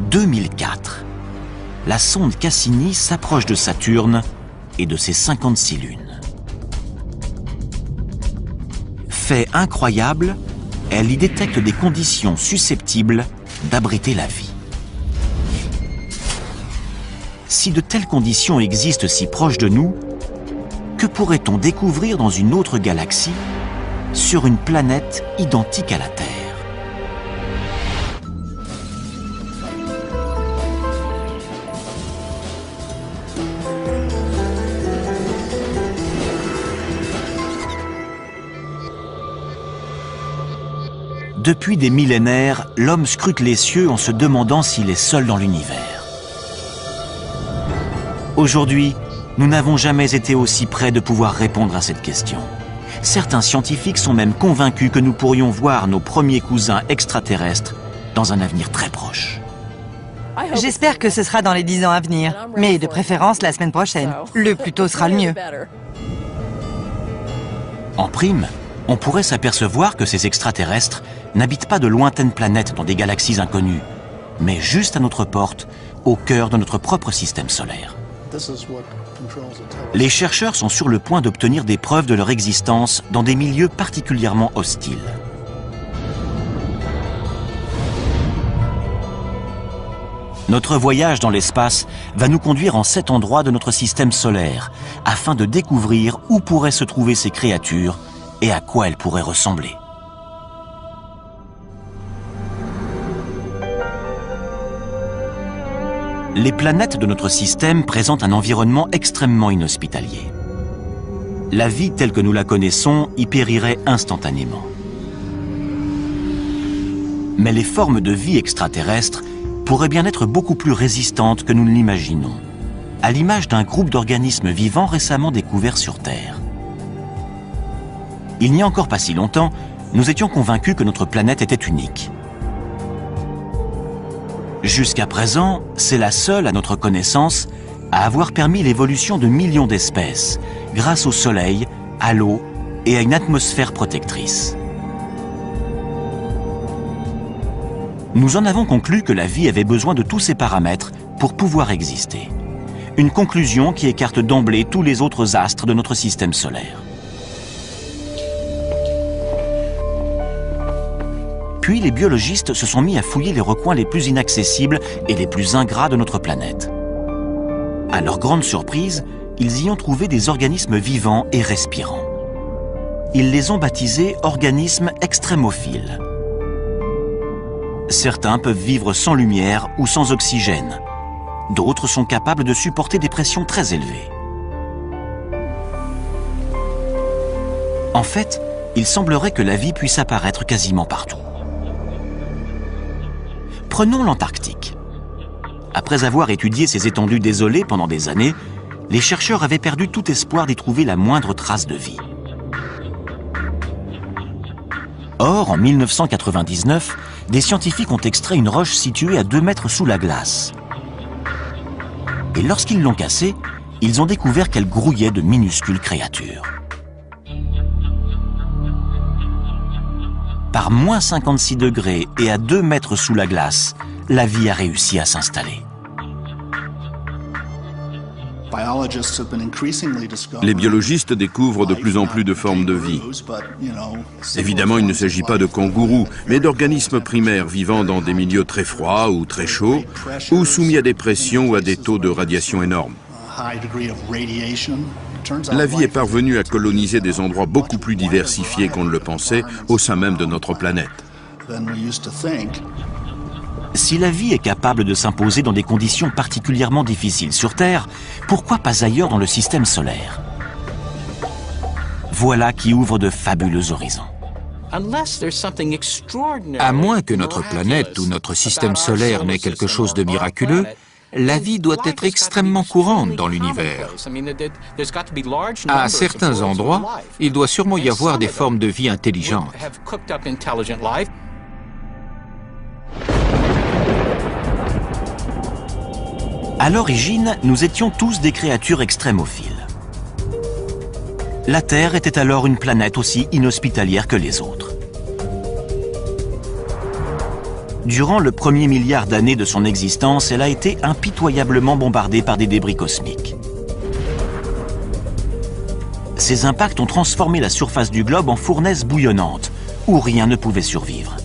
2004. La sonde Cassini s'approche de Saturne et de ses 56 lunes. Fait incroyable, elle y détecte des conditions susceptibles d'abriter la vie. Si de telles conditions existent si proches de nous, que pourrait-on découvrir dans une autre galaxie, sur une planète identique à la Terre ? Depuis des millénaires, l'homme scrute les cieux en se demandant s'il est seul dans l'univers. Aujourd'hui, nous n'avons jamais été aussi près de pouvoir répondre à cette question. Certains scientifiques sont même convaincus que nous pourrions voir nos premiers cousins extraterrestres dans un avenir très proche. J'espère que ce sera dans les 10 ans à venir, mais de préférence la semaine prochaine. Le plus tôt sera le mieux. En prime, on pourrait s'apercevoir que ces extraterrestres n'habitent pas de lointaines planètes dans des galaxies inconnues, mais juste à notre porte, au cœur de notre propre système solaire. Les chercheurs sont sur le point d'obtenir des preuves de leur existence dans des milieux particulièrement hostiles. Notre voyage dans l'espace va nous conduire en 7 endroits de notre système solaire, afin de découvrir où pourraient se trouver ces créatures et à quoi elles pourraient ressembler. Les planètes de notre système présentent un environnement extrêmement inhospitalier. La vie telle que nous la connaissons y périrait instantanément. Mais les formes de vie extraterrestres pourraient bien être beaucoup plus résistantes que nous ne l'imaginons, à l'image d'un groupe d'organismes vivants récemment découverts sur Terre. Il n'y a encore pas si longtemps, nous étions convaincus que notre planète était unique. Jusqu'à présent, c'est la seule, à notre connaissance, à avoir permis l'évolution de millions d'espèces, grâce au Soleil, à l'eau et à une atmosphère protectrice. Nous en avons conclu que la vie avait besoin de tous ces paramètres pour pouvoir exister. Une conclusion qui écarte d'emblée tous les autres astres de notre système solaire. Puis les biologistes se sont mis à fouiller les recoins les plus inaccessibles et les plus ingrats de notre planète. À leur grande surprise, ils y ont trouvé des organismes vivants et respirants. Ils les ont baptisés organismes extrémophiles. Certains peuvent vivre sans lumière ou sans oxygène. D'autres sont capables de supporter des pressions très élevées. En fait, il semblerait que la vie puisse apparaître quasiment partout. Prenons l'Antarctique. Après avoir étudié ces étendues désolées pendant des années, les chercheurs avaient perdu tout espoir d'y trouver la moindre trace de vie. Or, en 1999, des scientifiques ont extrait une roche située à 2 mètres sous la glace. Et lorsqu'ils l'ont cassée, ils ont découvert qu'elle grouillait de minuscules créatures. Par moins 56 degrés et à 2 mètres sous la glace, la vie a réussi à s'installer. Les biologistes découvrent de plus en plus de formes de vie. Évidemment, il ne s'agit pas de kangourous, mais d'organismes primaires vivant dans des milieux très froids ou très chauds, ou soumis à des pressions ou à des taux de radiation énormes. La vie est parvenue à coloniser des endroits beaucoup plus diversifiés qu'on ne le pensait au sein même de notre planète. Si la vie est capable de s'imposer dans des conditions particulièrement difficiles sur Terre, pourquoi pas ailleurs dans le système solaire? Voilà qui ouvre de fabuleux horizons. À moins que notre planète ou notre système solaire n'ait quelque chose de miraculeux, la vie doit être extrêmement courante dans l'univers. À certains endroits, il doit sûrement y avoir des formes de vie intelligentes. À l'origine, nous étions tous des créatures extrémophiles. La Terre était alors une planète aussi inhospitalière que les autres. Durant le premier milliard d'années de son existence, elle a été impitoyablement bombardée par des débris cosmiques. Ces impacts ont transformé la surface du globe en fournaise bouillonnante, où rien ne pouvait survivre.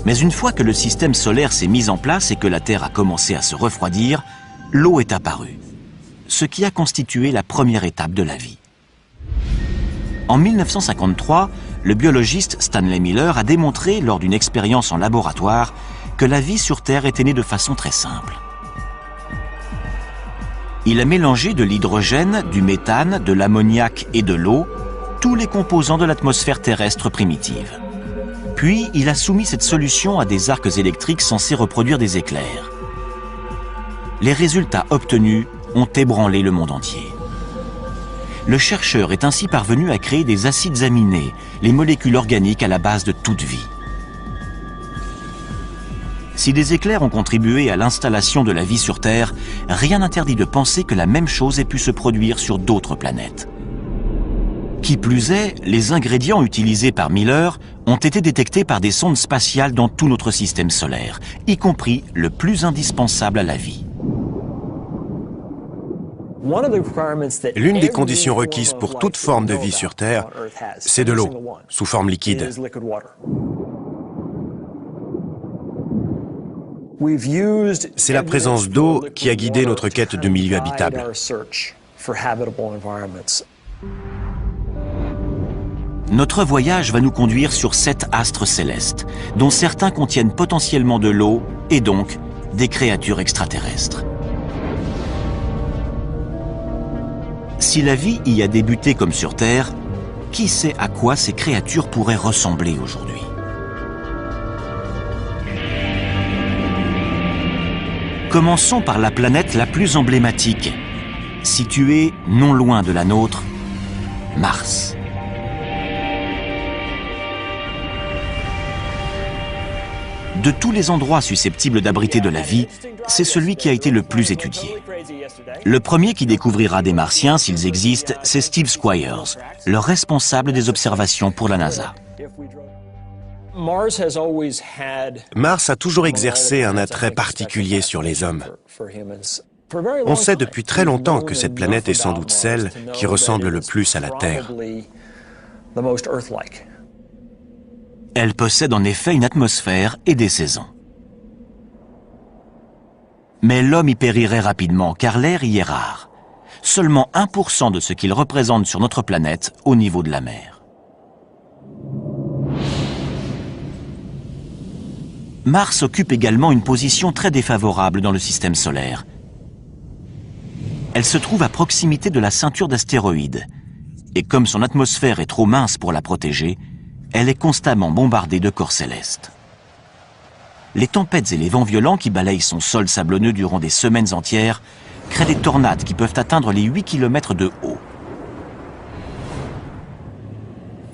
Mais une fois que le système solaire s'est mis en place et que la Terre a commencé à se refroidir, l'eau est apparue, ce qui a constitué la première étape de la vie. En 1953, le biologiste Stanley Miller a démontré lors d'une expérience en laboratoire que la vie sur Terre était née de façon très simple. Il a mélangé de l'hydrogène, du méthane, de l'ammoniac et de l'eau, tous les composants de l'atmosphère terrestre primitive. Puis, il a soumis cette solution à des arcs électriques censés reproduire des éclairs. Les résultats obtenus ont ébranlé le monde entier. Le chercheur est ainsi parvenu à créer des acides aminés, les molécules organiques à la base de toute vie. Si des éclairs ont contribué à l'installation de la vie sur Terre, rien n'interdit de penser que la même chose ait pu se produire sur d'autres planètes. Qui plus est, les ingrédients utilisés par Miller ont été détectés par des sondes spatiales dans tout notre système solaire, y compris le plus indispensable à la vie. L'une des conditions requises pour toute forme de vie sur Terre, c'est de l'eau, sous forme liquide. C'est la présence d'eau qui a guidé notre quête de milieux habitables. Notre voyage va nous conduire sur 7 astres célestes, dont certains contiennent potentiellement de l'eau et donc des créatures extraterrestres. Si la vie y a débuté comme sur Terre, qui sait à quoi ces créatures pourraient ressembler aujourd'hui? Commençons par la planète la plus emblématique, située non loin de la nôtre, Mars. De tous les endroits susceptibles d'abriter de la vie, c'est celui qui a été le plus étudié. Le premier qui découvrira des Martiens, s'ils existent, c'est Steve Squyres, le responsable des observations pour la NASA. Mars a toujours exercé un attrait particulier sur les hommes. On sait depuis très longtemps que cette planète est sans doute celle qui ressemble le plus à la Terre. Elle possède en effet une atmosphère et des saisons. Mais l'homme y périrait rapidement car l'air y est rare. Seulement 1% de ce qu'il représente sur notre planète au niveau de la mer. Mars occupe également une position très défavorable dans le système solaire. Elle se trouve à proximité de la ceinture d'astéroïdes. Et comme son atmosphère est trop mince pour la protéger, elle est constamment bombardée de corps célestes. Les tempêtes et les vents violents qui balayent son sol sablonneux durant des semaines entières créent des tornades qui peuvent atteindre les 8 km de haut.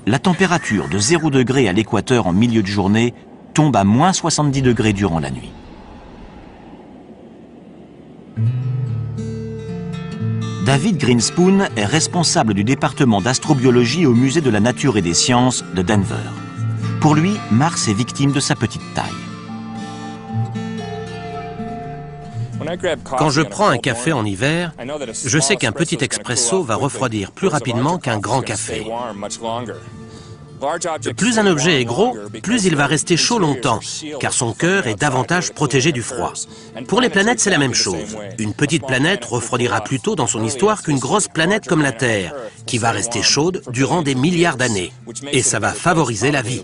La température de 0 degré à l'équateur en milieu de journée tombe à moins 70 degrés durant la nuit. David Grinspoon est responsable du département d'astrobiologie au Musée de la Nature et des Sciences de Denver. Pour lui, Mars est victime de sa petite taille. Quand je prends un café en hiver, je sais qu'un petit expresso va refroidir plus rapidement qu'un grand café. Plus un objet est gros, plus il va rester chaud longtemps, car son cœur est davantage protégé du froid. Pour les planètes, c'est la même chose. Une petite planète refroidira plus tôt dans son histoire qu'une grosse planète comme la Terre, qui va rester chaude durant des milliards d'années. Et ça va favoriser la vie.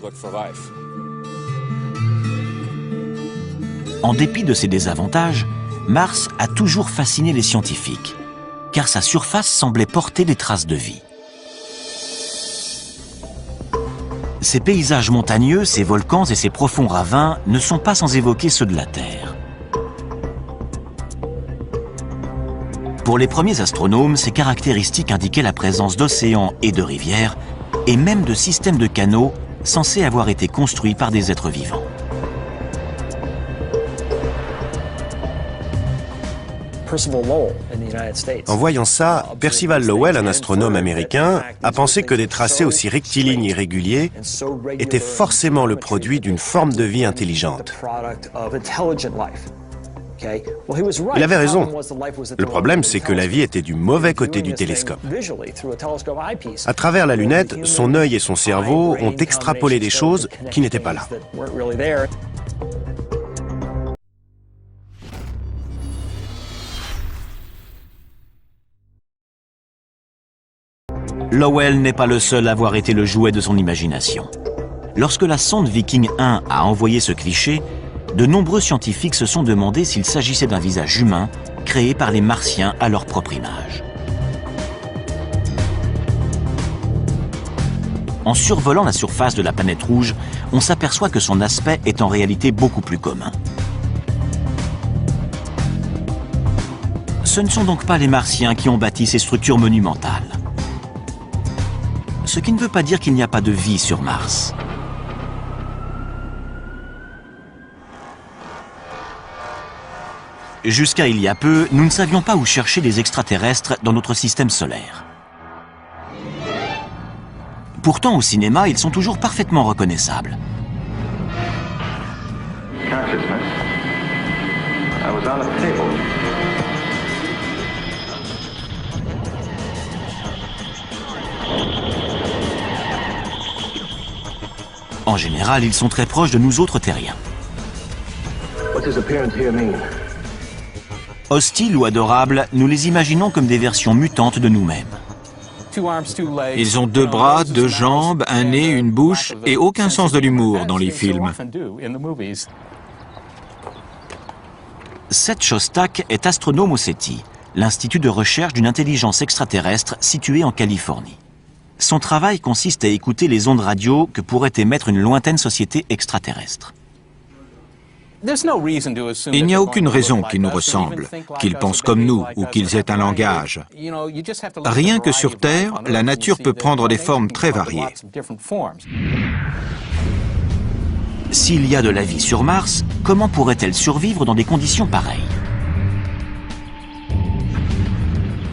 En dépit de ses désavantages, Mars a toujours fasciné les scientifiques, car sa surface semblait porter des traces de vie. Ces paysages montagneux, ces volcans et ces profonds ravins ne sont pas sans évoquer ceux de la Terre. Pour les premiers astronomes, ces caractéristiques indiquaient la présence d'océans et de rivières, et même de systèmes de canaux censés avoir été construits par des êtres vivants. En voyant ça, Percival Lowell, un astronome américain, a pensé que des tracés aussi rectilignes et réguliers étaient forcément le produit d'une forme de vie intelligente. Il avait raison. Le problème, c'est que la vie était du mauvais côté du télescope. À travers la lunette, son œil et son cerveau ont extrapolé des choses qui n'étaient pas là. Lowell n'est pas le seul à avoir été le jouet de son imagination. Lorsque la sonde Viking 1 a envoyé ce cliché, de nombreux scientifiques se sont demandé s'il s'agissait d'un visage humain créé par les Martiens à leur propre image. En survolant la surface de la planète rouge, on s'aperçoit que son aspect est en réalité beaucoup plus commun. Ce ne sont donc pas les Martiens qui ont bâti ces structures monumentales. Ce qui ne veut pas dire qu'il n'y a pas de vie sur Mars. Jusqu'à il y a peu, nous ne savions pas où chercher des extraterrestres dans notre système solaire. Pourtant, au cinéma, ils sont toujours parfaitement reconnaissables. En général, ils sont très proches de nous autres terriens. Hostiles ou adorables, nous les imaginons comme des versions mutantes de nous-mêmes. Ils ont 2 bras, 2 jambes, un nez, une bouche et aucun sens de l'humour dans les films. Seth Shostak est astronome au SETI, l'institut de recherche d'une intelligence extraterrestre situé en Californie. Son travail consiste à écouter les ondes radio que pourrait émettre une lointaine société extraterrestre. Il n'y a aucune raison qu'ils nous ressemblent, qu'ils pensent comme nous ou qu'ils aient un langage. Rien que sur Terre, la nature peut prendre des formes très variées. S'il y a de la vie sur Mars, comment pourrait-elle survivre dans des conditions pareilles?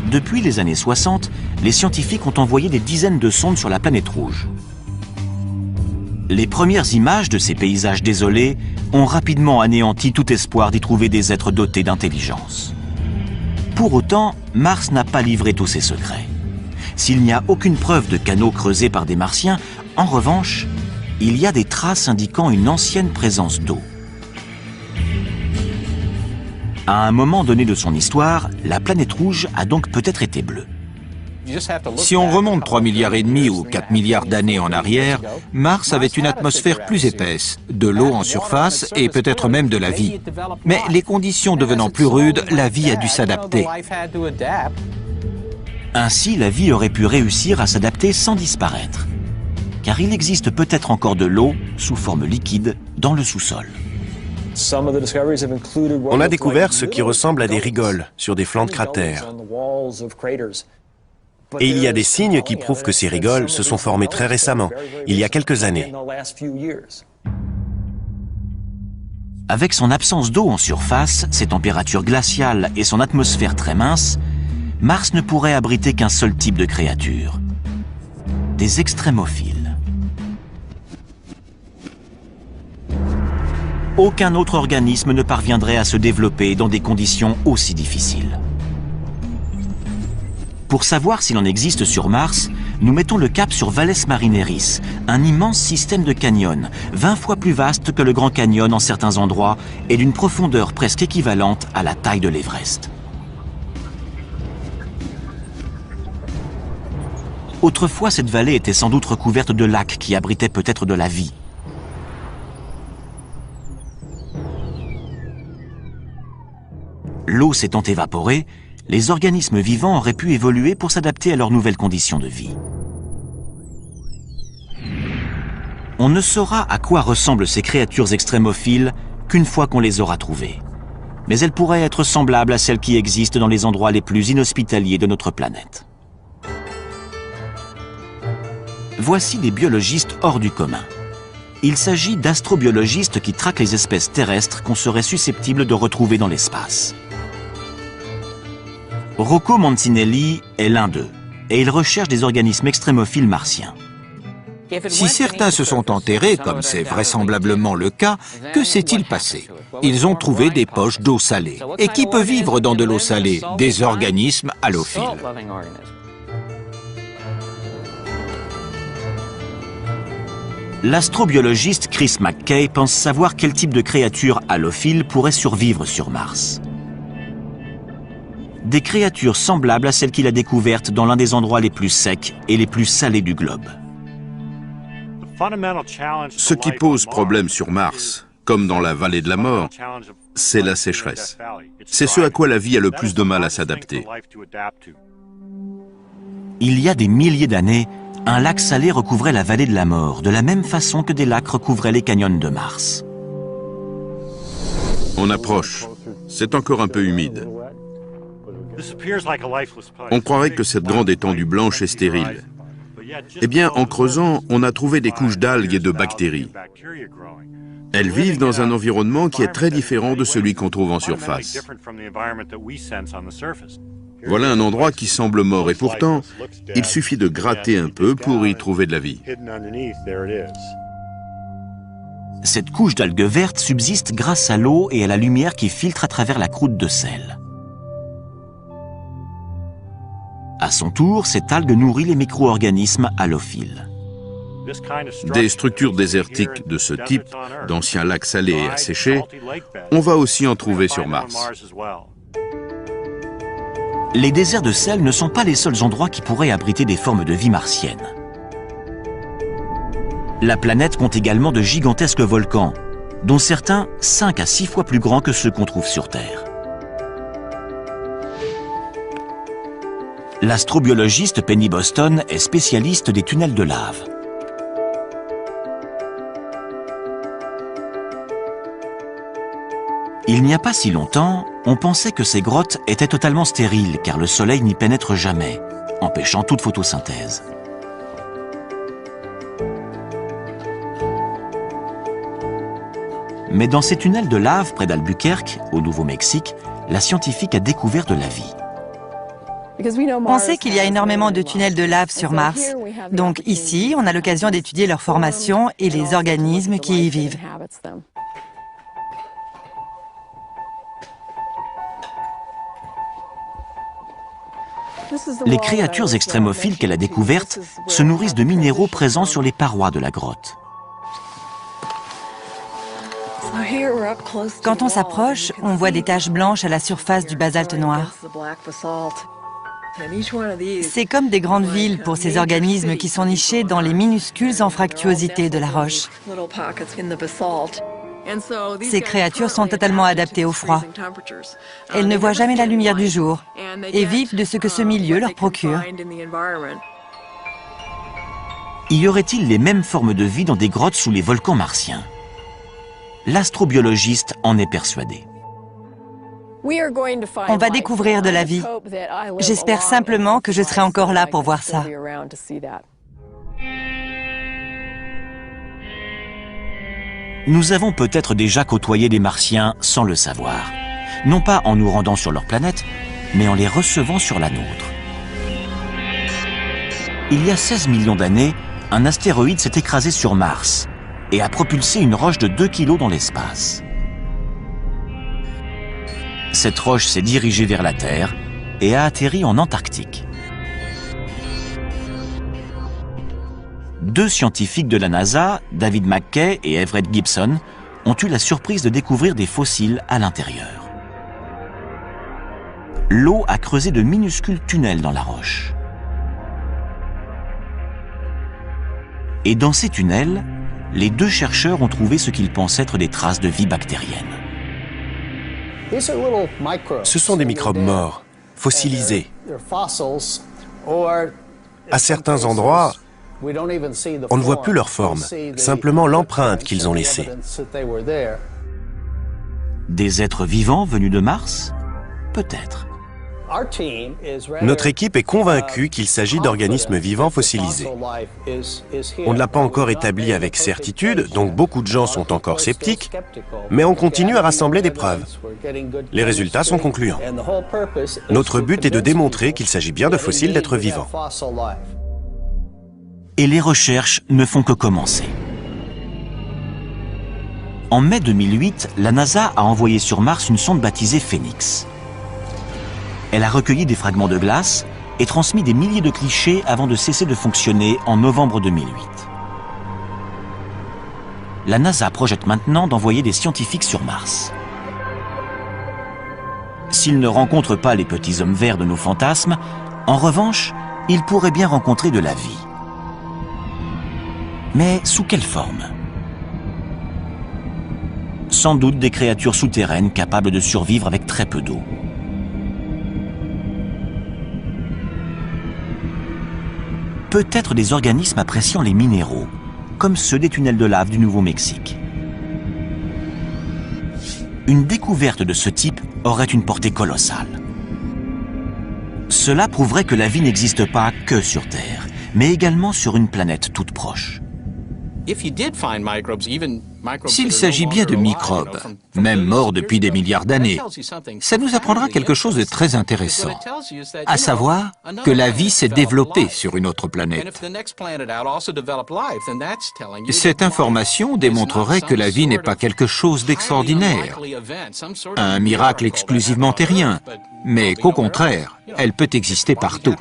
Depuis les années 60, les scientifiques ont envoyé des dizaines de sondes sur la planète rouge. Les premières images de ces paysages désolés ont rapidement anéanti tout espoir d'y trouver des êtres dotés d'intelligence. Pour autant, Mars n'a pas livré tous ses secrets. S'il n'y a aucune preuve de canaux creusés par des Martiens, en revanche, il y a des traces indiquant une ancienne présence d'eau. À un moment donné de son histoire, la planète rouge a donc peut-être été bleue. Si on remonte 3,5 milliards ou 4 milliards d'années en arrière, Mars avait une atmosphère plus épaisse, de l'eau en surface et peut-être même de la vie. Mais les conditions devenant plus rudes, la vie a dû s'adapter. Ainsi, la vie aurait pu réussir à s'adapter sans disparaître. Car il existe peut-être encore de l'eau, sous forme liquide, dans le sous-sol. On a découvert ce qui ressemble à des rigoles sur des flancs de cratères. Et il y a des signes qui prouvent que ces rigoles se sont formées très récemment, il y a quelques années. Avec son absence d'eau en surface, ses températures glaciales et son atmosphère très mince, Mars ne pourrait abriter qu'un seul type de créature, des extrémophiles. Aucun autre organisme ne parviendrait à se développer dans des conditions aussi difficiles. Pour savoir s'il en existe sur Mars, nous mettons le cap sur Valles Marineris, un immense système de canyons, 20 fois plus vaste que le Grand Canyon en certains endroits et d'une profondeur presque équivalente à la taille de l'Everest. Autrefois, cette vallée était sans doute recouverte de lacs qui abritaient peut-être de la vie. L'eau s'étant évaporée, les organismes vivants auraient pu évoluer pour s'adapter à leurs nouvelles conditions de vie. On ne saura à quoi ressemblent ces créatures extrémophiles qu'une fois qu'on les aura trouvées. Mais elles pourraient être semblables à celles qui existent dans les endroits les plus inhospitaliers de notre planète. Voici des biologistes hors du commun. Il s'agit d'astrobiologistes qui traquent les espèces terrestres qu'on serait susceptible de retrouver dans l'espace. Rocco Mancinelli est l'un d'eux, et il recherche des organismes extrémophiles martiens. Si certains se sont enterrés, comme c'est vraisemblablement le cas, que s'est-il passé? Ils ont trouvé des poches d'eau salée. Et qui peut vivre dans de l'eau salée? Des organismes halophiles. L'astrobiologiste Chris McKay pense savoir quel type de créature halophile pourrait survivre sur Mars. Des créatures semblables à celles qu'il a découvertes dans l'un des endroits les plus secs et les plus salés du globe. Ce qui pose problème sur Mars, comme dans la vallée de la mort, c'est la sécheresse. C'est ce à quoi la vie a le plus de mal à s'adapter. Il y a des milliers d'années, un lac salé recouvrait la vallée de la mort, de la même façon que des lacs recouvraient les canyons de Mars. On approche. C'est encore un peu humide. On croirait que cette grande étendue blanche est stérile. Eh bien, en creusant, on a trouvé des couches d'algues et de bactéries. Elles vivent dans un environnement qui est très différent de celui qu'on trouve en surface. Voilà un endroit qui semble mort et pourtant, il suffit de gratter un peu pour y trouver de la vie. Cette couche d'algues vertes subsiste grâce à l'eau et à la lumière qui filtre à travers la croûte de sel. À son tour, cette algue nourrit les micro-organismes halophiles. Des structures désertiques de ce type, d'anciens lacs salés et asséchés, on va aussi en trouver sur Mars. Les déserts de sel ne sont pas les seuls endroits qui pourraient abriter des formes de vie martiennes. La planète compte également de gigantesques volcans, dont certains 5 à 6 fois plus grands que ceux qu'on trouve sur Terre. L'astrobiologiste Penny Boston est spécialiste des tunnels de lave. Il n'y a pas si longtemps, on pensait que ces grottes étaient totalement stériles car le soleil n'y pénètre jamais, empêchant toute photosynthèse. Mais dans ces tunnels de lave près d'Albuquerque, au Nouveau-Mexique, la scientifique a découvert de la vie. On sait qu'il y a énormément de tunnels de lave sur Mars. Donc ici, on a l'occasion d'étudier leur formation et les organismes qui y vivent. Les créatures extrémophiles qu'elle a découvertes se nourrissent de minéraux présents sur les parois de la grotte. Quand on s'approche, on voit des taches blanches à la surface du basalte noir. C'est comme des grandes villes pour ces organismes qui sont nichés dans les minuscules anfractuosités de la roche. Ces créatures sont totalement adaptées au froid. Elles ne voient jamais la lumière du jour et vivent de ce que ce milieu leur procure. Y aurait-il les mêmes formes de vie dans des grottes sous les volcans martiens? L'astrobiologiste en est persuadé. On va découvrir de la vie. J'espère simplement que je serai encore là pour voir ça. Nous avons peut-être déjà côtoyé des Martiens sans le savoir. Non pas en nous rendant sur leur planète, mais en les recevant sur la nôtre. Il y a 16 millions d'années, un astéroïde s'est écrasé sur Mars et a propulsé une roche de 2 kilos dans l'espace. Cette roche s'est dirigée vers la Terre et a atterri en Antarctique. 2 scientifiques de la NASA, David McKay et Everett Gibson, ont eu la surprise de découvrir des fossiles à l'intérieur. L'eau a creusé de minuscules tunnels dans la roche. Et dans ces tunnels, les 2 chercheurs ont trouvé ce qu'ils pensent être des traces de vie bactérienne. Ce sont des microbes morts, fossilisés. À certains endroits, on ne voit plus leur forme, simplement l'empreinte qu'ils ont laissée. Des êtres vivants venus de Mars? Peut-être. Notre équipe est convaincue qu'il s'agit d'organismes vivants fossilisés. On ne l'a pas encore établi avec certitude, donc beaucoup de gens sont encore sceptiques, mais on continue à rassembler des preuves. Les résultats sont concluants. Notre but est de démontrer qu'il s'agit bien de fossiles d'êtres vivants. Et les recherches ne font que commencer. En mai 2008, la NASA a envoyé sur Mars une sonde baptisée Phoenix. Elle a recueilli des fragments de glace et transmis des milliers de clichés avant de cesser de fonctionner en novembre 2008. La NASA projette maintenant d'envoyer des scientifiques sur Mars. S'ils ne rencontrent pas les petits hommes verts de nos fantasmes, en revanche, ils pourraient bien rencontrer de la vie. Mais sous quelle forme ? Sans doute des créatures souterraines capables de survivre avec très peu d'eau. Peut-être des organismes appréciant les minéraux, comme ceux des tunnels de lave du Nouveau-Mexique. Une découverte de ce type aurait une portée colossale. Cela prouverait que la vie n'existe pas que sur Terre, mais également sur une planète toute proche. S'il s'agit bien de microbes, même morts depuis des milliards d'années, ça nous apprendra quelque chose de très intéressant, à savoir que la vie s'est développée sur une autre planète. Cette information démontrerait que la vie n'est pas quelque chose d'extraordinaire, un miracle exclusivement terrien, mais qu'au contraire, elle peut exister partout.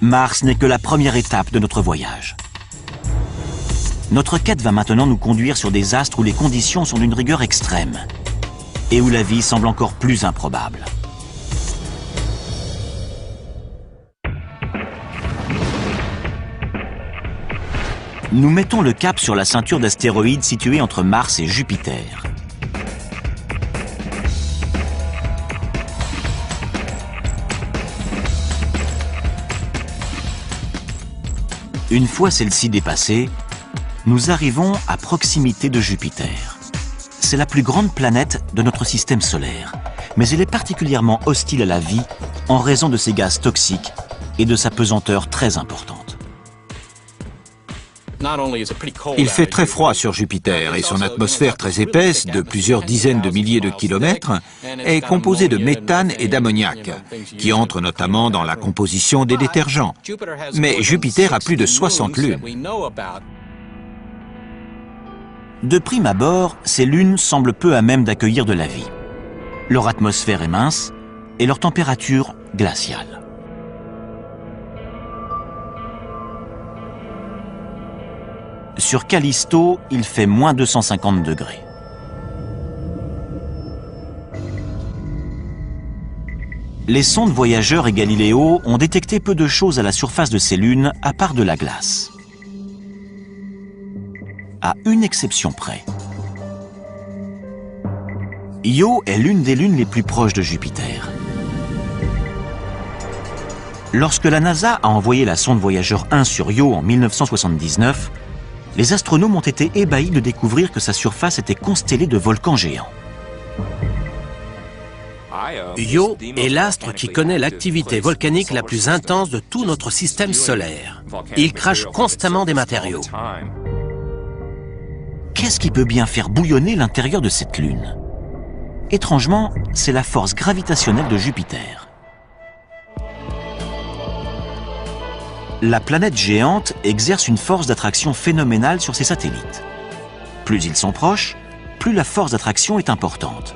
Mars n'est que la première étape de notre voyage. Notre quête va maintenant nous conduire sur des astres où les conditions sont d'une rigueur extrême et où la vie semble encore plus improbable. Nous mettons le cap sur la ceinture d'astéroïdes située entre Mars et Jupiter. Une fois celle-ci dépassée, nous arrivons à proximité de Jupiter. C'est la plus grande planète de notre système solaire, mais elle est particulièrement hostile à la vie en raison de ses gaz toxiques et de sa pesanteur très importante. Il fait très froid sur Jupiter et son atmosphère très épaisse, de plusieurs dizaines de milliers de kilomètres, est composée de méthane et d'ammoniac, qui entrent notamment dans la composition des détergents. Mais Jupiter a plus de 60 lunes. De prime abord, ces lunes semblent peu à même d'accueillir de la vie. Leur atmosphère est mince et leur température glaciale. Sur Callisto, il fait moins 250 degrés. Les sondes Voyageur et Galileo ont détecté peu de choses à la surface de ces lunes, à part de la glace. À une exception près. Io est l'une des lunes les plus proches de Jupiter. Lorsque la NASA a envoyé la sonde Voyageur 1 sur Io en 1979, les astronomes ont été ébahis de découvrir que sa surface était constellée de volcans géants. Io est l'astre qui connaît l'activité volcanique la plus intense de tout notre système solaire. Il crache constamment des matériaux. Qu'est-ce qui peut bien faire bouillonner l'intérieur de cette lune? Étrangement, c'est la force gravitationnelle de Jupiter. La planète géante exerce une force d'attraction phénoménale sur ses satellites. Plus ils sont proches, plus la force d'attraction est importante.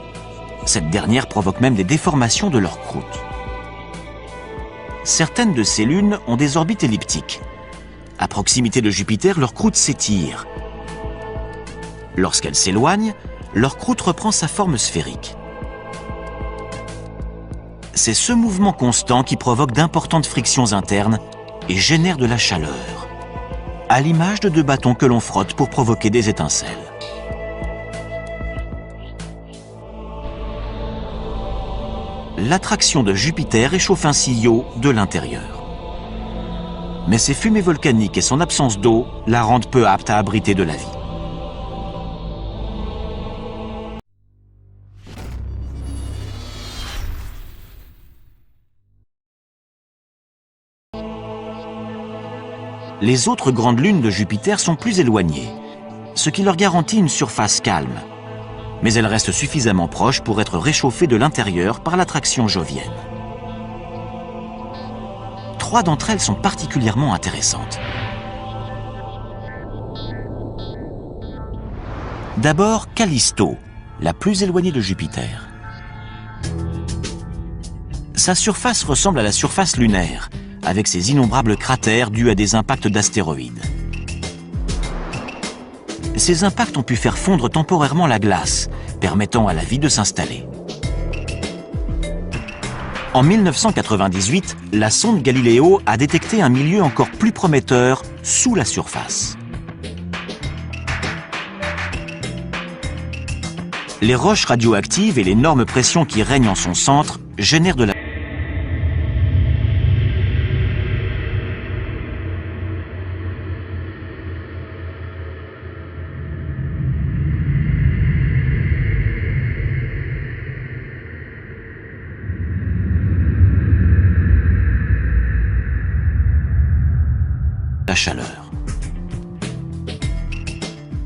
Cette dernière provoque même des déformations de leur croûte. Certaines de ces lunes ont des orbites elliptiques. À proximité de Jupiter, leur croûte s'étire. Lorsqu'elle s'éloigne, leur croûte reprend sa forme sphérique. C'est ce mouvement constant qui provoque d'importantes frictions internes et génère de la chaleur, à l'image de deux bâtons que l'on frotte pour provoquer des étincelles. L'attraction de Jupiter réchauffe ainsi Io de l'intérieur. Mais ses fumées volcaniques et son absence d'eau la rendent peu apte à abriter de la vie. les autres grandes lunes de Jupiter sont plus éloignées, ce qui leur garantit une surface calme. Mais elles restent suffisamment proches pour être réchauffées de l'intérieur par l'attraction jovienne. 3 d'entre elles sont particulièrement intéressantes. D'abord, Callisto, la plus éloignée de Jupiter. Sa surface ressemble à la surface lunaire, avec ses innombrables cratères dus à des impacts d'astéroïdes. Ces impacts ont pu faire fondre temporairement la glace, permettant à la vie de s'installer. En 1998, la sonde Galileo a détecté un milieu encore plus prometteur sous la surface. Les roches radioactives et l'énorme pression qui règne en son centre génèrent de la chaleur.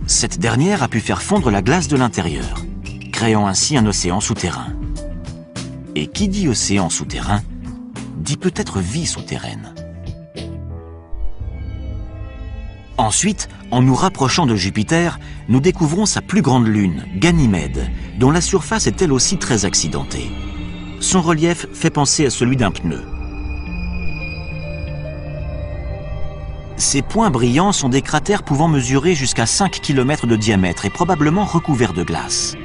Cette dernière a pu faire fondre la glace de l'intérieur, créant ainsi un océan souterrain. Et qui dit océan souterrain, dit peut-être vie souterraine. Ensuite, en nous rapprochant de Jupiter, nous découvrons sa plus grande lune, Ganymède, dont la surface est elle aussi très accidentée. Son relief fait penser à celui d'un pneu. Ces points brillants sont des cratères pouvant mesurer jusqu'à 5 km de diamètre et probablement recouverts de glace.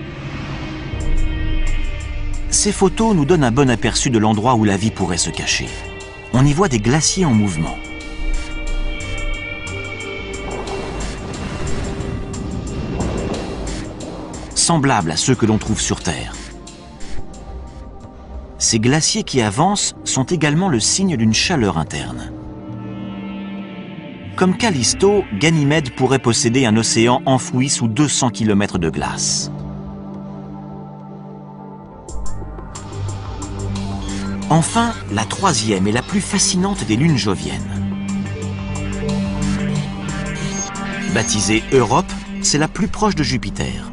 Ces photos nous donnent un bon aperçu de l'endroit où la vie pourrait se cacher. On y voit des glaciers en mouvement. Semblables à ceux que l'on trouve sur Terre. Ces glaciers qui avancent sont également le signe d'une chaleur interne. Comme Callisto, Ganymède pourrait posséder un océan enfoui sous 200 km de glace. Enfin, la troisième et la plus fascinante des lunes joviennes. Baptisée Europe, c'est la plus proche de Jupiter.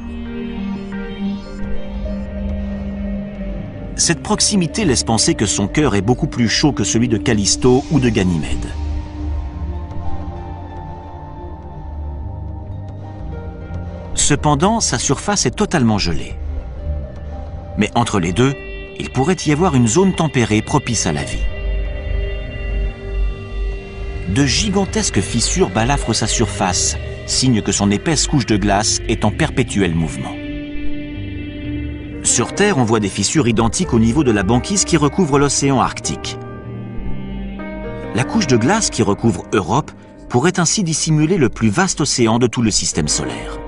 Cette proximité laisse penser que son cœur est beaucoup plus chaud que celui de Callisto ou de Ganymède. Cependant, sa surface est totalement gelée. Mais entre les deux, il pourrait y avoir une zone tempérée propice à la vie. De gigantesques fissures balafrent sa surface, signe que son épaisse couche de glace est en perpétuel mouvement. Sur Terre, on voit des fissures identiques au niveau de la banquise qui recouvre l'océan Arctique. La couche de glace qui recouvre Europe pourrait ainsi dissimuler le plus vaste océan de tout le système solaire.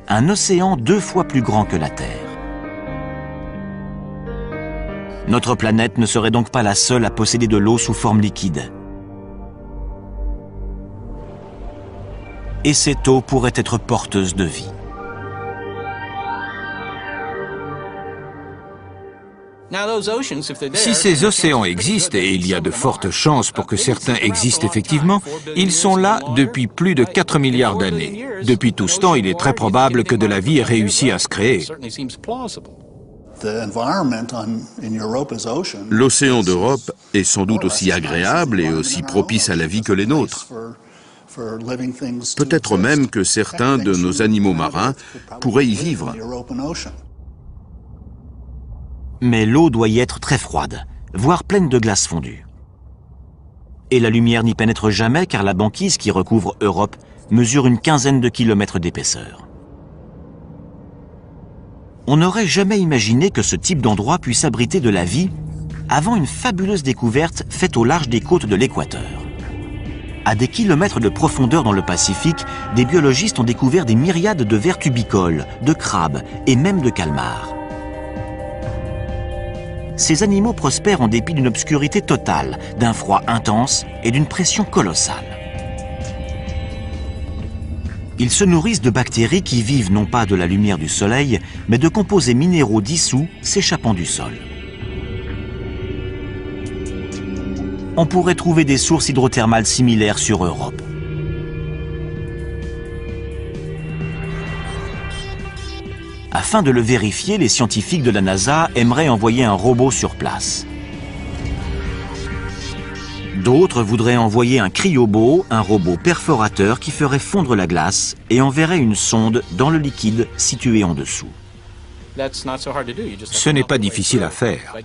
Un océan 2 fois plus grand que la Terre. Notre planète ne serait donc pas la seule à posséder de l'eau sous forme liquide. Et cette eau pourrait être porteuse de vie. Si ces océans existent, et il y a de fortes chances pour que certains existent effectivement, ils sont là depuis plus de 4 milliards d'années. Depuis tout ce temps, il est très probable que de la vie ait réussi à se créer. L'océan d'Europe est sans doute aussi agréable et aussi propice à la vie que les nôtres. Peut-être même que certains de nos animaux marins pourraient y vivre. Mais l'eau doit y être très froide, voire pleine de glace fondue. Et la lumière n'y pénètre jamais car la banquise qui recouvre Europe mesure une quinzaine de kilomètres d'épaisseur. On n'aurait jamais imaginé que ce type d'endroit puisse abriter de la vie avant une fabuleuse découverte faite au large des côtes de l'équateur. À des kilomètres de profondeur dans le Pacifique, des biologistes ont découvert des myriades de vers tubicoles, de crabes et même de calmars. Ces animaux prospèrent en dépit d'une obscurité totale, d'un froid intense et d'une pression colossale. Ils se nourrissent de bactéries qui vivent non pas de la lumière du soleil, mais de composés minéraux dissous s'échappant du sol. on pourrait trouver des sources hydrothermales similaires sur Europe. Afin de le vérifier, les scientifiques de la NASA aimeraient envoyer un robot sur place. D'autres voudraient envoyer un cryobo, un robot perforateur qui ferait fondre la glace et enverrait une sonde dans le liquide situé en dessous. Ce n'est pas difficile à faire.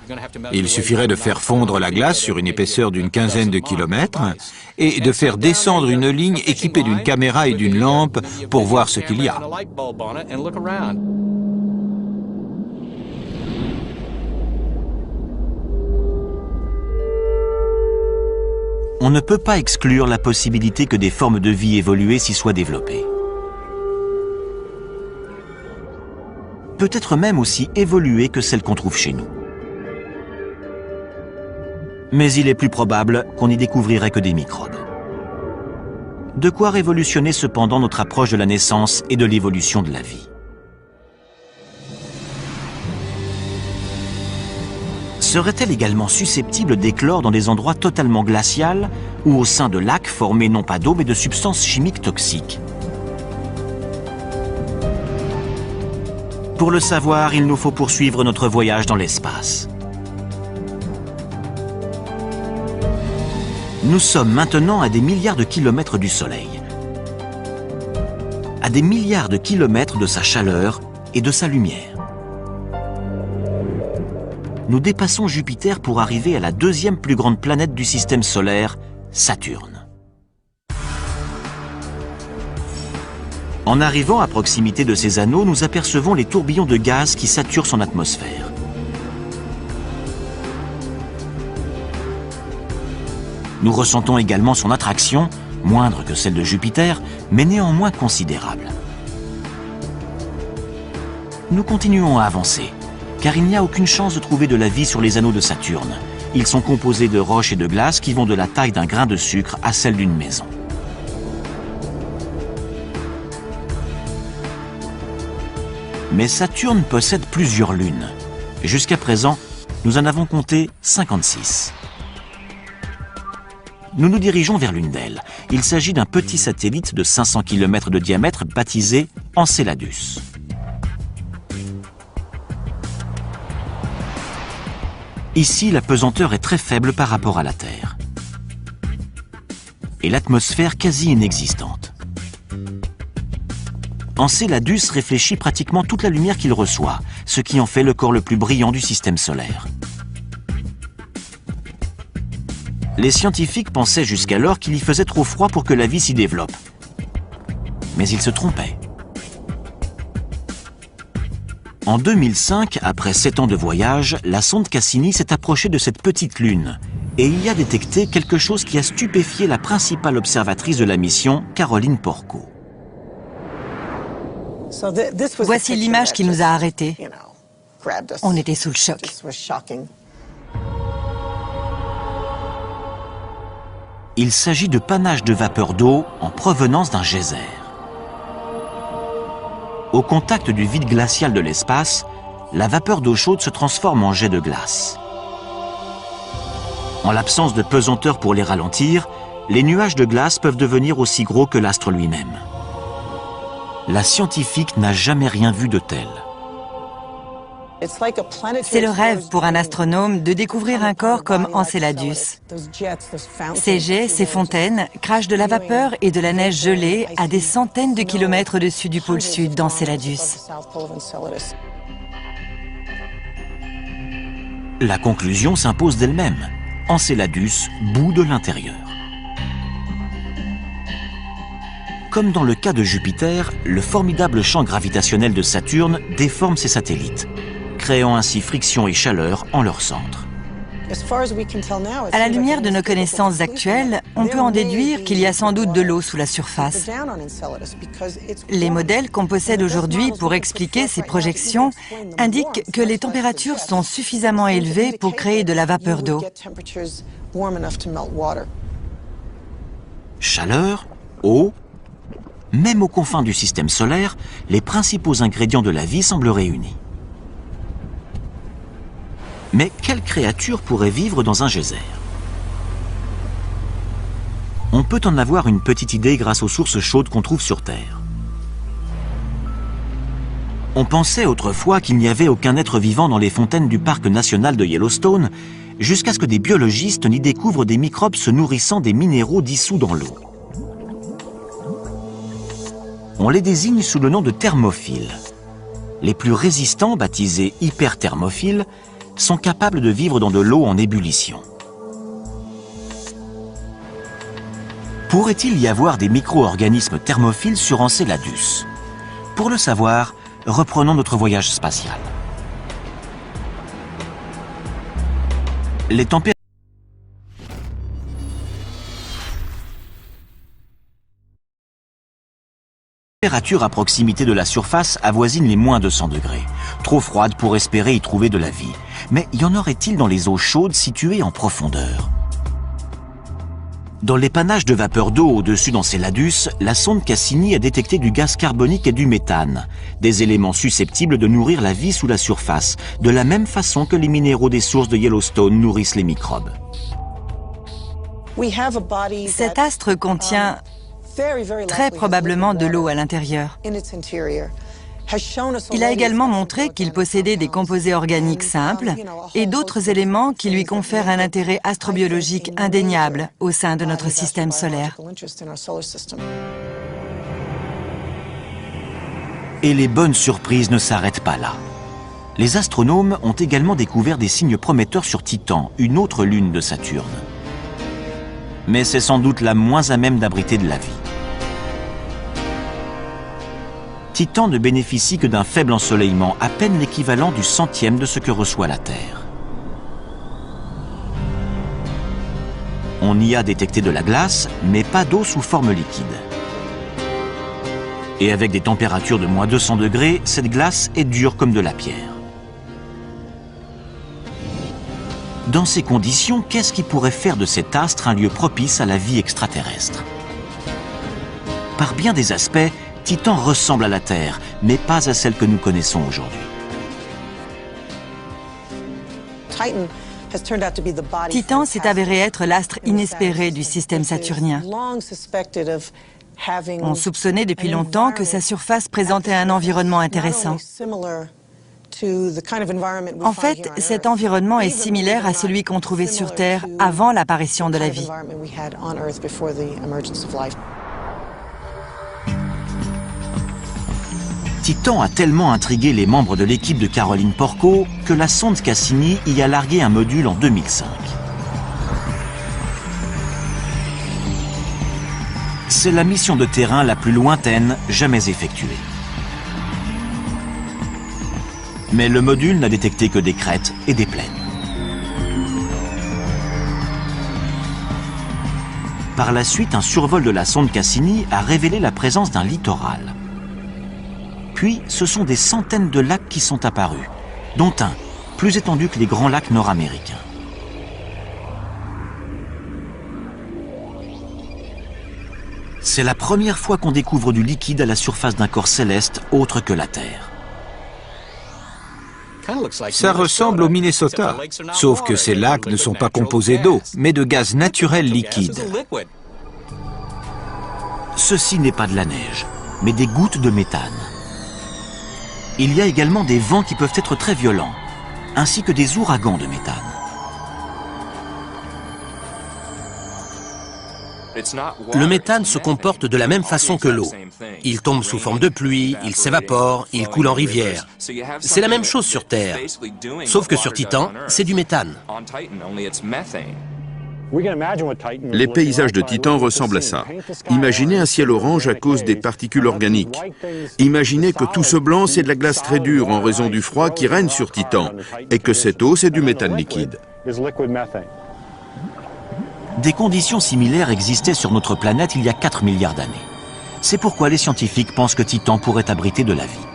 Il suffirait de faire fondre la glace sur une épaisseur d'une quinzaine de kilomètres et de faire descendre une ligne équipée d'une caméra et d'une lampe pour voir ce qu'il y a. On ne peut pas exclure la possibilité que des formes de vie évoluées s'y soient développées. Peut-être même aussi évoluées que celles qu'on trouve chez nous. Mais il est plus probable qu'on n'y découvrirait que des microbes. De quoi révolutionner cependant notre approche de la naissance et de l'évolution de la vie. Serait-elle également susceptible d'éclore dans des endroits totalement glacials ou au sein de lacs formés non pas d'eau mais de substances chimiques toxiques? Pour le savoir, il nous faut poursuivre notre voyage dans l'espace. Nous sommes maintenant à des milliards de kilomètres du Soleil, à des milliards de kilomètres de sa chaleur et de sa lumière. Nous dépassons Jupiter pour arriver à la deuxième plus grande planète du système solaire, Saturne. En arrivant à proximité de ces anneaux, nous apercevons les tourbillons de gaz qui saturent son atmosphère. Nous ressentons également son attraction, moindre que celle de Jupiter, mais néanmoins considérable. Nous continuons à avancer, car il n'y a aucune chance de trouver de la vie sur les anneaux de Saturne. Ils sont composés de roches et de glace qui vont de la taille d'un grain de sucre à celle d'une maison. Mais Saturne possède plusieurs lunes. Jusqu'à présent, nous en avons compté 56. Nous nous dirigeons vers l'une d'elles. Il s'agit d'un petit satellite de 500 km de diamètre baptisé Enceladus. Ici, la pesanteur est très faible par rapport à la Terre. Et l'atmosphère quasi inexistante. Enceladus réfléchit pratiquement toute la lumière qu'il reçoit, ce qui en fait le corps le plus brillant du système solaire. Les scientifiques pensaient jusqu'alors qu'il y faisait trop froid pour que la vie s'y développe. Mais ils se trompaient. En 2005, après 7 ans de voyage, la sonde Cassini s'est approchée de cette petite lune et y a détecté quelque chose qui a stupéfié la principale observatrice de la mission, Caroline Porco. Voici l'image qui nous a arrêtés. On était sous le choc. Il s'agit de panaches de vapeur d'eau en provenance d'un geyser. Au contact du vide glacial de l'espace, la vapeur d'eau chaude se transforme en jet de glace. En l'absence de pesanteur pour les ralentir, les nuages de glace peuvent devenir aussi gros que l'astre lui-même. La scientifique n'a jamais rien vu de tel. C'est le rêve pour un astronome de découvrir un corps comme Enceladus. Ces jets, ces fontaines, crachent de la vapeur et de la neige gelée à des centaines de kilomètres au-dessus du pôle sud d'Enceladus. La conclusion s'impose d'elle-même. Enceladus bout de l'intérieur. Comme dans le cas de Jupiter, le formidable champ gravitationnel de Saturne déforme ses satellites, créant ainsi friction et chaleur en leur centre. À la lumière de nos connaissances actuelles, on peut en déduire qu'il y a sans doute de l'eau sous la surface. Les modèles qu'on possède aujourd'hui pour expliquer ces projections indiquent que les températures sont suffisamment élevées pour créer de la vapeur d'eau. Chaleur, eau, même aux confins du système solaire, les principaux ingrédients de la vie semblent réunis. Mais quelle créature pourrait vivre dans un geyser? On peut en avoir une petite idée grâce aux sources chaudes qu'on trouve sur Terre. On pensait autrefois qu'il n'y avait aucun être vivant dans les fontaines du parc national de Yellowstone, jusqu'à ce que des biologistes n'y découvrent des microbes se nourrissant des minéraux dissous dans l'eau. On les désigne sous le nom de thermophiles. Les plus résistants, baptisés hyperthermophiles, sont capables de vivre dans de l'eau en ébullition. Pourrait-il y avoir des micro-organismes thermophiles sur Enceladus? Pour le savoir, reprenons notre voyage spatial. Les températures à proximité de la surface avoisinent les moins 200 degrés. Trop froides pour espérer y trouver de la vie. Mais y en aurait-il dans les eaux chaudes situées en profondeur? Dans les panaches de vapeur d'eau au-dessus d'Enceladus, la sonde Cassini a détecté du gaz carbonique et du méthane, des éléments susceptibles de nourrir la vie sous la surface, de la même façon que les minéraux des sources de Yellowstone nourrissent les microbes. Cet astre contient très probablement de l'eau à l'intérieur. Il a également montré qu'il possédait des composés organiques simples et d'autres éléments qui lui confèrent un intérêt astrobiologique indéniable au sein de notre système solaire. Et les bonnes surprises ne s'arrêtent pas là. Les astronomes ont également découvert des signes prometteurs sur Titan, une autre lune de Saturne. Mais c'est sans doute la moins à même d'abriter de la vie. Titan ne bénéficie que d'un faible ensoleillement, à peine l'équivalent du centième de ce que reçoit la Terre. On y a détecté de la glace, mais pas d'eau sous forme liquide. Et avec des températures de moins 200 degrés, cette glace est dure comme de la pierre. Dans ces conditions, qu'est-ce qui pourrait faire de cet astre un lieu propice à la vie extraterrestre? Par bien des aspects, Titan ressemble à la Terre, mais pas à celle que nous connaissons aujourd'hui. Titan s'est avéré être l'astre inespéré du système saturnien. On soupçonnait depuis longtemps que sa surface présentait un environnement intéressant. En fait, cet environnement est similaire à celui qu'on trouvait sur Terre avant l'apparition de la vie. Titan a tellement intrigué les membres de l'équipe de Caroline Porco que la sonde Cassini y a largué un module en 2005. C'est la mission de terrain la plus lointaine jamais effectuée. Mais le module n'a détecté que des crêtes et des plaines. Par la suite, un survol de la sonde Cassini a révélé la présence d'un littoral. Puis, ce sont des centaines de lacs qui sont apparus, dont un plus étendu que les grands lacs nord-américains. C'est la première fois qu'on découvre du liquide à la surface d'un corps céleste autre que la Terre. Ça ressemble au Minnesota, sauf que ces lacs ne sont pas composés d'eau, mais de gaz naturel liquide. Ceci n'est pas de la neige, mais des gouttes de méthane. Il y a également des vents qui peuvent être très violents, ainsi que des ouragans de méthane. Le méthane se comporte de la même façon que l'eau. Il tombe sous forme de pluie, il s'évapore, il coule en rivière. C'est la même chose sur Terre, sauf que sur Titan, c'est du méthane. Les paysages de Titan ressemblent à ça. Imaginez un ciel orange à cause des particules organiques. Imaginez que tout ce blanc, c'est de la glace très dure en raison du froid qui règne sur Titan, et que cette eau, c'est du méthane liquide. Des conditions similaires existaient sur notre planète il y a 4 milliards d'années. C'est pourquoi les scientifiques pensent que Titan pourrait abriter de la vie.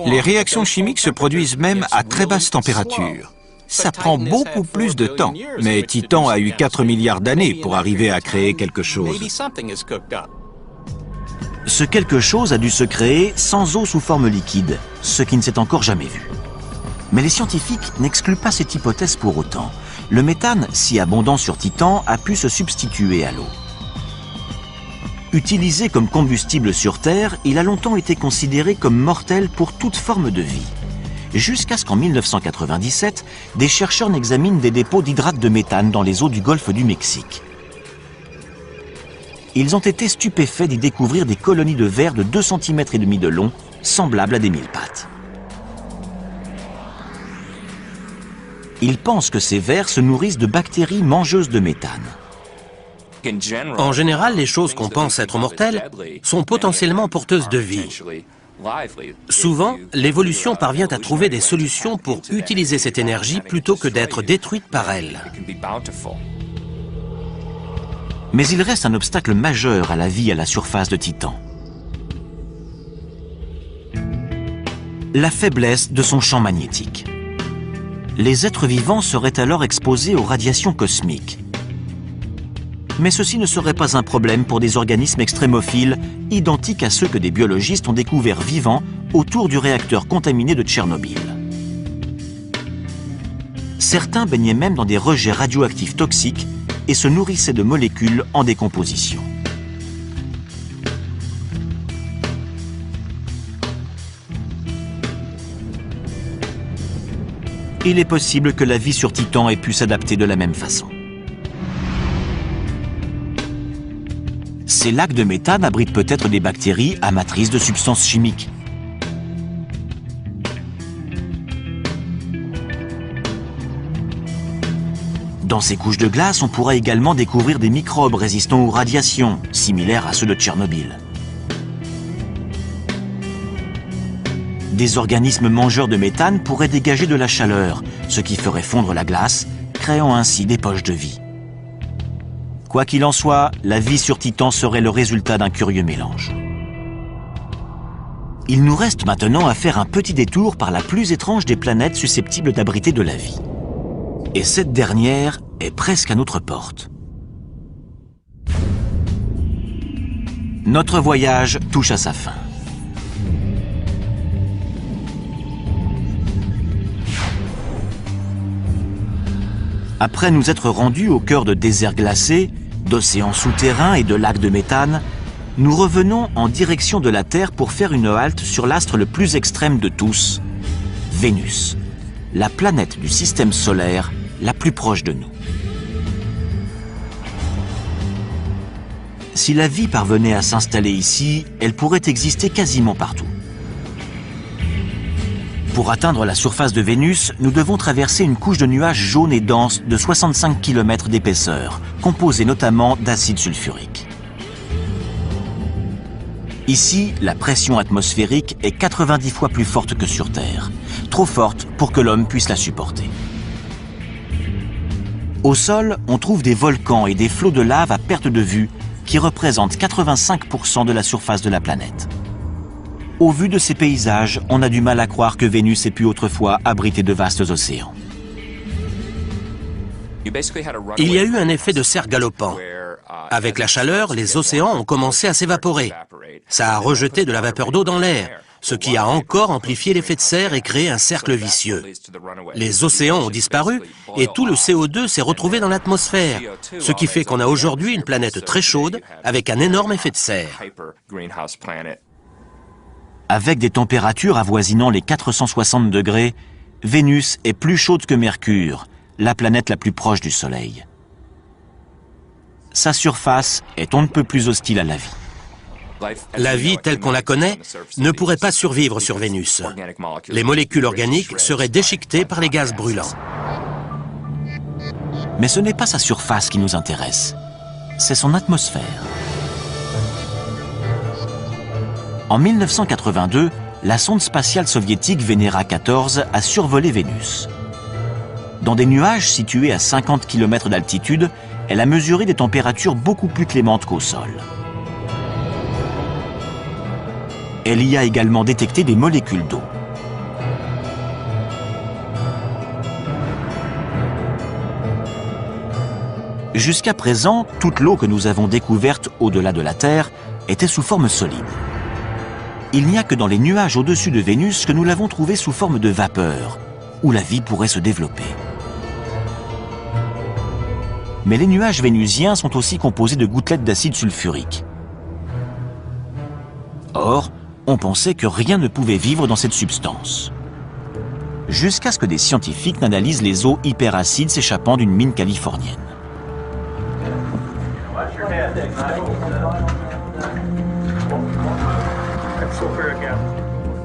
Les réactions chimiques se produisent même à très basse température. Ça prend beaucoup plus de temps, mais Titan a eu 4 milliards d'années pour arriver à créer quelque chose. Ce quelque chose a dû se créer sans eau sous forme liquide, ce qui ne s'est encore jamais vu. Mais les scientifiques n'excluent pas cette hypothèse pour autant. Le méthane, si abondant sur Titan, a pu se substituer à l'eau. Utilisé comme combustible sur Terre, il a longtemps été considéré comme mortel pour toute forme de vie. Jusqu'à ce qu'en 1997, des chercheurs n'examinent des dépôts d'hydrate de méthane dans les eaux du golfe du Mexique. Ils ont été stupéfaits d'y découvrir des colonies de vers de 2,5 cm de long, semblables à des mille-pattes. Ils pensent que ces vers se nourrissent de bactéries mangeuses de méthane. En général, les choses qu'on pense être mortelles sont potentiellement porteuses de vie. Souvent, l'évolution parvient à trouver des solutions pour utiliser cette énergie plutôt que d'être détruite par elle. Mais il reste un obstacle majeur à la vie à la surface de Titan. La faiblesse de son champ magnétique. Les êtres vivants seraient alors exposés aux radiations cosmiques. Mais ceci ne serait pas un problème pour des organismes extrémophiles, identiques à ceux que des biologistes ont découverts vivants autour du réacteur contaminé de Tchernobyl. Certains baignaient même dans des rejets radioactifs toxiques et se nourrissaient de molécules en décomposition. Il est possible que la vie sur Titan ait pu s'adapter de la même façon. Ces lacs de méthane abritent peut-être des bactéries amatrices de substances chimiques. Dans ces couches de glace, on pourrait également découvrir des microbes résistants aux radiations, similaires à ceux de Tchernobyl. Des organismes mangeurs de méthane pourraient dégager de la chaleur, ce qui ferait fondre la glace, créant ainsi des poches de vie. Quoi qu'il en soit, la vie sur Titan serait le résultat d'un curieux mélange. Il nous reste maintenant à faire un petit détour par la plus étrange des planètes susceptibles d'abriter de la vie. Et cette dernière est presque à notre porte. Notre voyage touche à sa fin. Après nous être rendus au cœur de déserts glacés, d'océans souterrains et de lacs de méthane, nous revenons en direction de la Terre pour faire une halte sur l'astre le plus extrême de tous, Vénus, la planète du système solaire la plus proche de nous. Si la vie parvenait à s'installer ici, elle pourrait exister quasiment partout. Pour atteindre la surface de Vénus, nous devons traverser une couche de nuages jaunes et denses de 65 km d'épaisseur, composée notamment d'acide sulfurique. Ici, la pression atmosphérique est 90 fois plus forte que sur Terre, trop forte pour que l'homme puisse la supporter. Au sol, on trouve des volcans et des flots de lave à perte de vue qui représentent 85% de la surface de la planète. Au vu de ces paysages, on a du mal à croire que Vénus ait pu autrefois abriter de vastes océans. Il y a eu un effet de serre galopant. Avec la chaleur, les océans ont commencé à s'évaporer. Ça a rejeté de la vapeur d'eau dans l'air, ce qui a encore amplifié l'effet de serre et créé un cercle vicieux. Les océans ont disparu et tout le CO2 s'est retrouvé dans l'atmosphère, ce qui fait qu'on a aujourd'hui une planète très chaude avec un énorme effet de serre. Avec des températures avoisinant les 460 degrés, Vénus est plus chaude que Mercure, la planète la plus proche du Soleil. Sa surface est on ne peut plus hostile à la vie. La vie telle qu'on la connaît ne pourrait pas survivre sur Vénus. Les molécules organiques seraient déchiquetées par les gaz brûlants. Mais ce n'est pas sa surface qui nous intéresse, c'est son atmosphère. En 1982, la sonde spatiale soviétique Venera 14 a survolé Vénus. Dans des nuages situés à 50 km d'altitude, elle a mesuré des températures beaucoup plus clémentes qu'au sol. Elle y a également détecté des molécules d'eau. Jusqu'à présent, toute l'eau que nous avons découverte au-delà de la Terre était sous forme solide. Il n'y a que dans les nuages au-dessus de Vénus que nous l'avons trouvée sous forme de vapeur, où la vie pourrait se développer. Mais les nuages vénusiens sont aussi composés de gouttelettes d'acide sulfurique. Or, on pensait que rien ne pouvait vivre dans cette substance. Jusqu'à ce que des scientifiques n'analysent les eaux hyperacides s'échappant d'une mine californienne.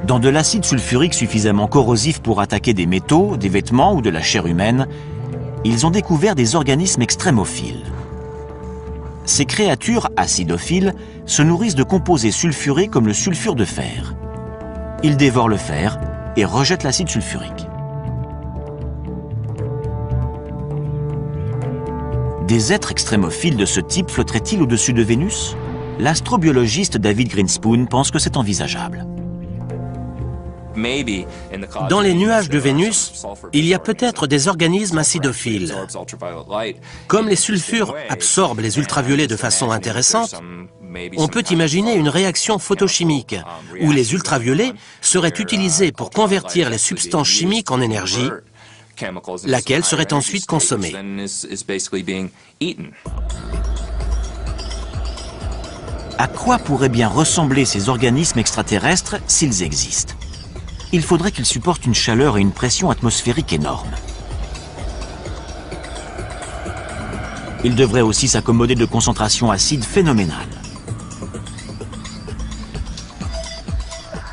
Dans de l'acide sulfurique suffisamment corrosif pour attaquer des métaux, des vêtements ou de la chair humaine, ils ont découvert des organismes extrémophiles. Ces créatures acidophiles se nourrissent de composés sulfurés comme le sulfure de fer. Ils dévorent le fer et rejettent l'acide sulfurique. Des êtres extrémophiles de ce type flotteraient-ils au-dessus de Vénus? L'astrobiologiste David Grinspoon pense que c'est envisageable. Dans les nuages de Vénus, il y a peut-être des organismes acidophiles. Comme les sulfures absorbent les ultraviolets de façon intéressante, on peut imaginer une réaction photochimique où les ultraviolets seraient utilisés pour convertir les substances chimiques en énergie, laquelle serait ensuite consommée. À quoi pourraient bien ressembler ces organismes extraterrestres s'ils existent? Il faudrait qu'ils supportent une chaleur et une pression atmosphérique énormes. Ils devraient aussi s'accommoder de concentrations acides phénoménales.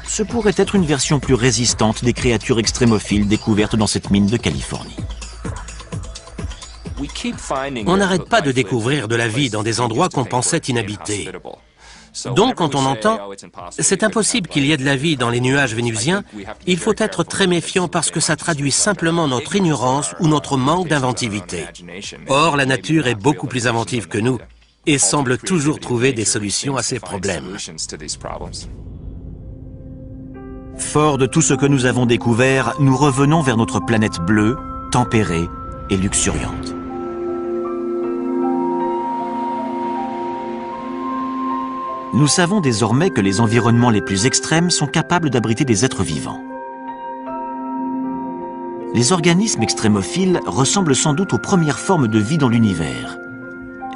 Ce pourrait être une version plus résistante des créatures extrémophiles découvertes dans cette mine de Californie. On n'arrête pas de découvrir de la vie dans des endroits qu'on pensait inhabités. Donc, quand on entend « c'est impossible qu'il y ait de la vie dans les nuages vénusiens », il faut être très méfiant parce que ça traduit simplement notre ignorance ou notre manque d'inventivité. Or, la nature est beaucoup plus inventive que nous et semble toujours trouver des solutions à ces problèmes. Fort de tout ce que nous avons découvert, nous revenons vers notre planète bleue, tempérée et luxuriante. Nous savons désormais que les environnements les plus extrêmes sont capables d'abriter des êtres vivants. Les organismes extrémophiles ressemblent sans doute aux premières formes de vie dans l'univers,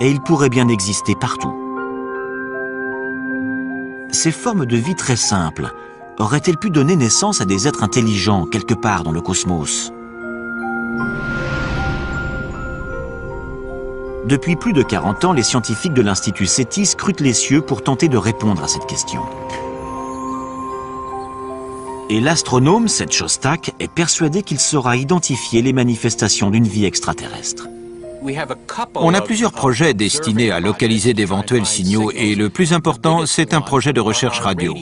et ils pourraient bien exister partout. Ces formes de vie très simples auraient-elles pu donner naissance à des êtres intelligents quelque part dans le cosmos? Depuis plus de 40 ans, les scientifiques de l'Institut SETI scrutent les cieux pour tenter de répondre à cette question. Et l'astronome Seth Shostak est persuadé qu'il saura identifier les manifestations d'une vie extraterrestre. On a plusieurs projets destinés à localiser d'éventuels signaux et le plus important, c'est un projet de recherche radio.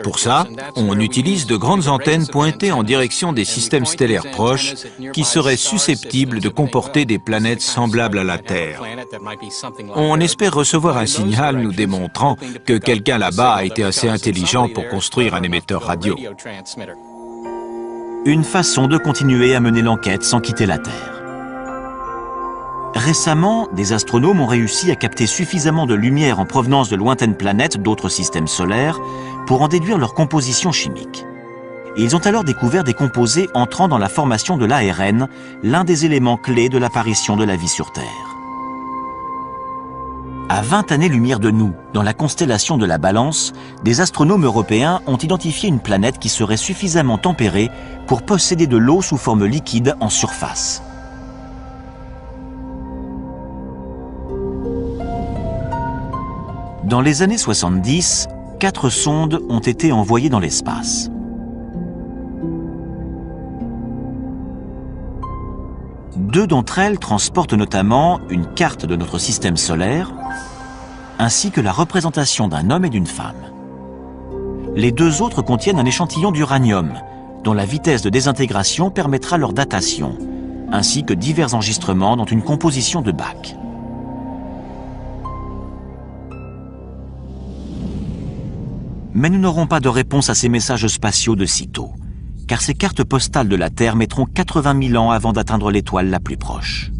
Pour ça, on utilise de grandes antennes pointées en direction des systèmes stellaires proches qui seraient susceptibles de comporter des planètes semblables à la Terre. On espère recevoir un signal nous démontrant que quelqu'un là-bas a été assez intelligent pour construire un émetteur radio. Une façon de continuer à mener l'enquête sans quitter la Terre. Récemment, des astronomes ont réussi à capter suffisamment de lumière en provenance de lointaines planètes d'autres systèmes solaires pour en déduire leur composition chimique. Et ils ont alors découvert des composés entrant dans la formation de l'ARN, l'un des éléments clés de l'apparition de la vie sur Terre. À 20 années-lumière de nous, dans la constellation de la Balance, des astronomes européens ont identifié une planète qui serait suffisamment tempérée pour posséder de l'eau sous forme liquide en surface. Dans les années 70, 4 sondes ont été envoyées dans l'espace. Deux d'entre elles transportent notamment une carte de notre système solaire, ainsi que la représentation d'un homme et d'une femme. Les deux autres contiennent un échantillon d'uranium, dont la vitesse de désintégration permettra leur datation, ainsi que divers enregistrements dont une composition de Bach. Mais nous n'aurons pas de réponse à ces messages spatiaux de sitôt, car ces cartes postales de la Terre mettront 80 000 ans avant d'atteindre l'étoile la plus proche.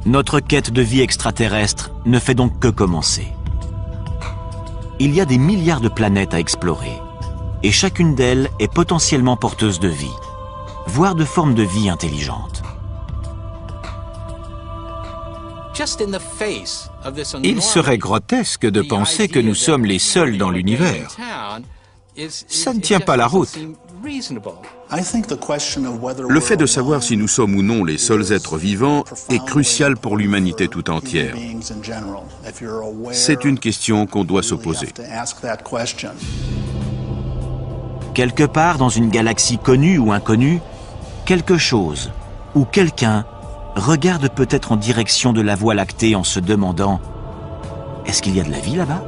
Notre quête de vie extraterrestre ne fait donc que commencer. Il y a des milliards de planètes à explorer, et chacune d'elles est potentiellement porteuse de vie. voire de formes de vie intelligentes. Il serait grotesque de penser que nous sommes les seuls dans l'univers. Ça ne tient pas la route. Le fait de savoir si nous sommes ou non les seuls êtres vivants est crucial pour l'humanité tout entière. C'est une question qu'on doit se poser. Quelque part dans une galaxie connue ou inconnue, quelque chose ou quelqu'un regarde peut-être en direction de la Voie lactée en se demandant « Est-ce qu'il y a de la vie là-bas »